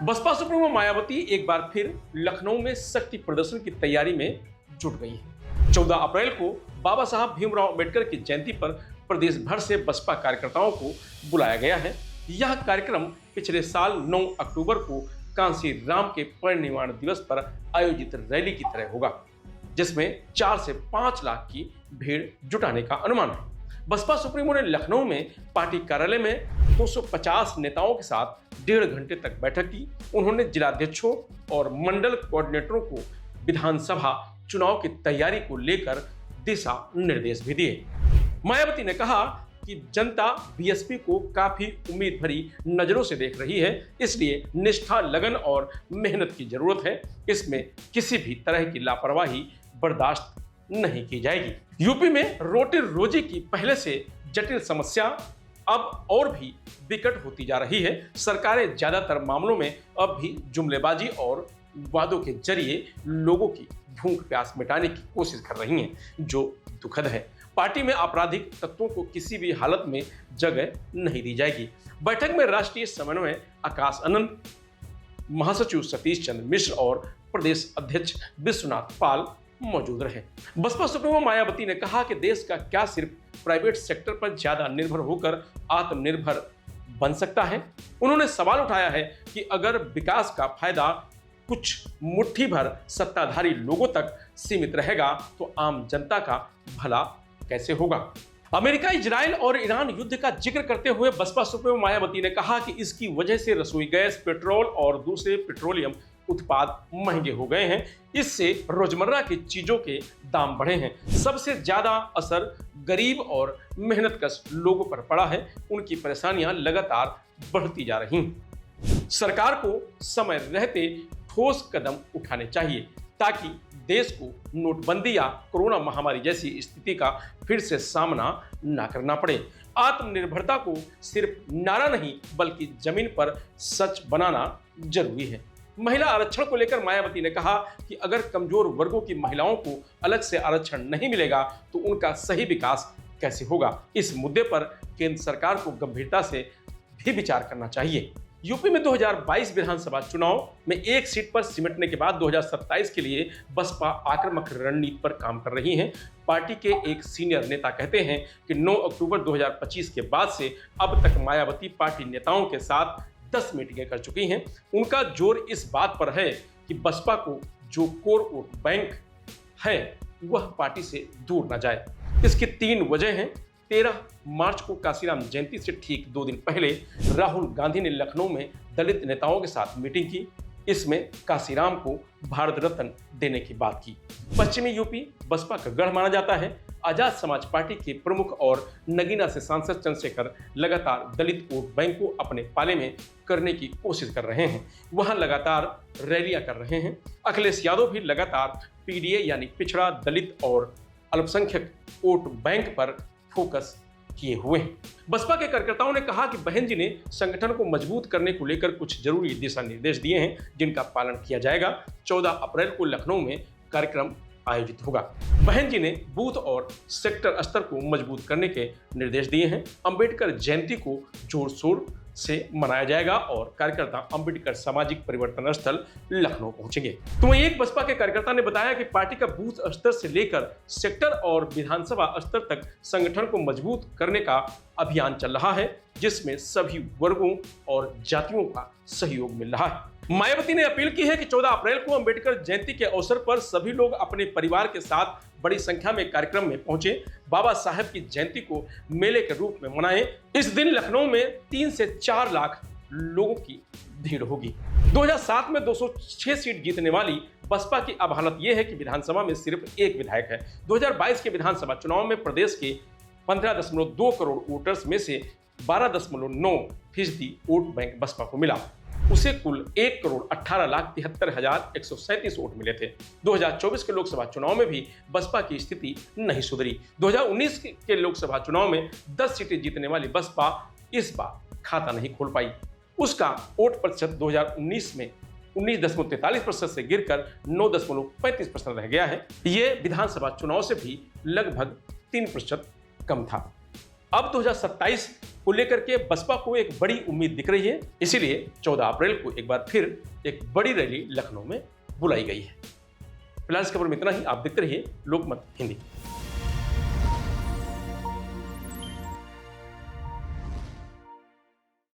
Baspa supremo Mayawati एक बार फिर लखनऊ में शक्ति प्रदर्शन की तैयारी में जुट गई है। 14 अप्रैल को बाबा साहब भीमराव अंबेडकर की जयंती पर प्रदेश भर से बसपा कार्यकर्ताओं को बुलाया गया है। यह कार्यक्रम पिछले साल 9 अक्टूबर को कांसी राम के परिनिर्वाण दिवस पर आयोजित रैली की तरह होगा, जिसमें 4 से 5 लाख की भीड़ जुटाने का अनुमान है। बसपा सुप्रीमो ने लखनऊ में पार्टी कार्यालय में 250 नेताओं के साथ 1.5 घंटे तक बैठक की। उन्होंने जिलाध्यक्षों और मंडल कोऑर्डिनेटरों को विधानसभा चुनाव की तैयारी को लेकर दिशा निर्देश भी दिए। मायावती ने कहा कि जनता बीएसपी को काफी उम्मीद भरी नजरों से देख रही है, इसलिए निष्ठा, लगन और मेहनत की जरूरत है। इसमें किसी भी तरह की लापरवाही बर्दाश्त नहीं की जाएगी। यूपी में रोटी रोजी की पहले से जटिल समस्या अब और भी विकट होती जा रही है। सरकारें ज्यादातर मामलों में अब भी जुमलेबाजी और वादों के जरिए लोगों की भूख प्यास मिटाने की कोशिश कर रही हैं, जो दुखद है। पार्टी में आपराधिक तत्वों को किसी भी हालत में जगह नहीं दी जाएगी। बैठक में राष्ट्रीय समन्वय आकाश आनंद, महासचिव सतीश चंद्र मिश्र और प्रदेश अध्यक्ष विश्वनाथ पाल मौजूद रहे। बसपा सुप्रीमो मायावती ने कहा कि देश का क्या सिर्फ प्राइवेट सेक्टर पर ज्यादा निर्भर होकर आत्मनिर्भर बन सकता है। उन्होंने सवाल उठाया है कि अगर विकास का फायदा कुछ मुट्ठी भर सत्ताधारी लोगों तक सीमित रहेगा तो आम जनता का भला कैसे होगा। अमेरिका, इजराइल और ईरान युद्ध का जिक्र करते हुए बसपा सुप्रीमो मायावती ने कहा कि इसकी वजह से रसोई गैस, पेट्रोल और दूसरे पेट्रोलियम उत्पाद महंगे हो गए हैं। इससे रोजमर्रा की चीजों के दाम बढ़े हैं। सबसे ज्यादा असर गरीब और मेहनतकश लोगों पर पड़ा है। उनकी परेशानियां लगातार बढ़ती जा रही हैं। सरकार को समय रहते ठोस कदम उठाने चाहिए ताकि देश को नोटबंदी या कोरोना महामारी जैसी स्थिति का फिर से सामना न करना पड़े। आत्मनिर्भरता को सिर्फ नारा नहीं बल्कि जमीन पर सच बनाना जरूरी है। महिला आरक्षण को लेकर मायावती ने कहा कि अगर कमजोर वर्गों की महिलाओं को अलग से आरक्षण नहीं मिलेगा तो उनका सही विकास कैसे होगा। इस मुद्दे पर केंद्र सरकार को गंभीरता से भी विचार करना चाहिए। यूपी में 2022 विधानसभा चुनाव में एक सीट पर सिमटने के बाद 2027 के लिए बसपा आक्रामक रणनीति पर काम कर रही है। पार्टी के एक सीनियर नेता कहते हैं कि 9 अक्टूबर 2025 के बाद से अब तक मायावती पार्टी नेताओं के साथ 10 मीटिंगें कर चुकी हैं। उनका जोर इस बात पर है कि बसपा को जो कोर वोट बैंक है वह पार्टी से दूर न जाए। इसकी 3 वजह हैं। 13 मार्च को कांसीराम जयंती से ठीक 2 दिन पहले राहुल गांधी ने लखनऊ में दलित नेताओं के साथ मीटिंग की। इसमें कांसीराम को भारत रत्न देने की बात की। पश्चिमी यूपी बसपा का गढ़ माना जाता है। आजाद समाज पार्टी के प्रमुख और नगीना से सांसद चंद्रशेखर लगातार दलित वोट बैंक को अपने पाले में करने की कोशिश कर रहे हैं। वहां लगातार रैलियां कर रहे हैं। अखिलेश यादव भी लगातार पीडीए यानी पिछड़ा, दलित और अल्पसंख्यक वोट बैंक पर फोकस किए हुए हैं। बसपा के कार्यकर्ताओं ने कहा कि बहन जी ने संगठन को मजबूत करने को लेकर कुछ जरूरी दिशा निर्देश दिए हैं, जिनका पालन किया जाएगा। 14 अप्रैल को लखनऊ में कार्यक्रम आयोजित होगा। बहन जी ने बूथ और सेक्टर स्तर को मजबूत करने के निर्देश दिए हैं। अंबेडकर जयंती को जोर शोर से मनाया जाएगा और कार्यकर्ता अंबेडकर सामाजिक परिवर्तन स्थल लखनऊ पहुंचेंगे। तो वहीं एक बसपा के कार्यकर्ता ने बताया कि पार्टी का बूथ स्तर से लेकर सेक्टर और विधानसभा स्तर तक संगठन को मजबूत करने का अभियान चल रहा है, जिसमें सभी वर्गों और जातियों का सहयोग मिल रहा है। मायावती ने अपील की है कि 14 अप्रैल को अंबेडकर जयंती के अवसर पर सभी लोग अपने परिवार के साथ बड़ी संख्या में कार्यक्रम में पहुंचे। बाबा साहब की जयंती को मेले के रूप में मनाएं। इस दिन लखनऊ में 3 से 4 लाख लोगों की भीड़ होगी। 2007 में 206 सीट जीतने वाली बसपा की अब हालत यह है कि विधानसभा में सिर्फ एक विधायक है। 2022 के विधानसभा चुनाव में प्रदेश के 15.2 करोड़ वोटर्स में से 12.9% वोट बैंक बसपा को मिला। उसे कुल 1,18,73,137 वोट मिले थे। 2024 के लोकसभा चुनाव में भी बसपा की स्थिति नहीं सुधरी। 2019 के लोकसभा चुनाव में 10 सीटें जीतने वाली बसपा इस बार खाता नहीं खोल पाई। उसका वोट प्रतिशत 2019 में 19.43% से गिरकर 9.35% रह गया है। ये विधानसभा चुनाव से भी लगभग 3% कम था। अब 2027 को लेकर के बसपा को एक बड़ी उम्मीद दिख रही है, इसीलिए 14 अप्रैल को एक बार फिर एक बड़ी रैली लखनऊ में बुलाई गई है। फिलहाल इस खबर में इतना ही। आप देखते रहिए लोकमत हिंदी।